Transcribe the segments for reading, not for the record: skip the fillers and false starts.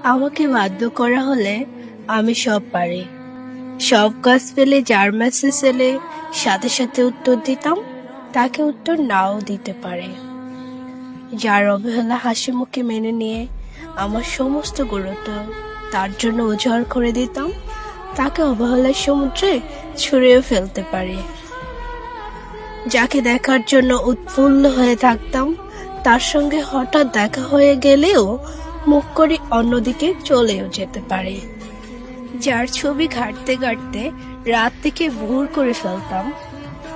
আমাকে বাধ্য করা হলে আমি সব পারি। সব কাজ পেলে যার মেসেজ এলে সাথে সাথে উত্তর দিতাম, তাকে উত্তর নাও দিতে পারে। যার অবহেলা হাসি মুখে মেনে নিয়ে আমার সমস্ত গুরুত্ব তার জন্য উজাড় করে দিতাম, তাকে অবহেলার সমুদ্রে ছুঁড়েও ফেলতে পারে। যাকে দেখার জন্য উৎফুল্ল হয়ে থাকতাম, তার সঙ্গে হঠাৎ দেখা হয়ে গেলেও মুখ করে অন্যদিকে চলেও যেতে পারে। যার ছবি ঘাঁটতে ঘাঁটতে রাত থেকে ভোর করে ফেলতাম,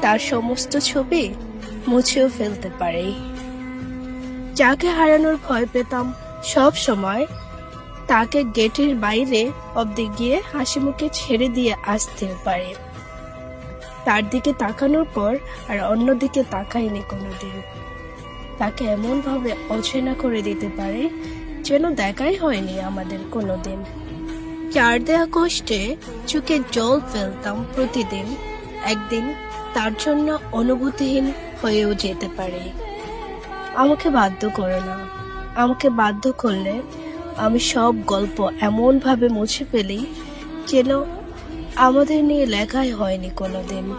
তার সমস্ত ছবি মুছেও ফেলতে পারে। যাকে হারানোর ভয় পেতাম সব সময়, তাকে গেটের বাইরে অবধি গিয়ে হাসি মুখে ছেড়ে দিয়ে আসতেও পারে। তার দিকে তাকানোর পর আর অন্যদিকে তাকাইনি কোনোদিন। তাকে এমন ভাবে অচেনা করে দিতে পারে যেন দেখাই হয়নি আমাদের কোনোদিন। যার দেয়া কষ্টে চোখে জল ফেলতাম প্রতিদিন, একদিন তার জন্য অনুভূতিহীন হয়েও যেতে পারে। আমাকে বাধ্য করো না। আমাকে বাধ্য করলে আমি সব গল্প এমন ভাবে মুছে ফেলি যেন আমাদের নিয়ে লেখাই হয়নি কোনোদিন।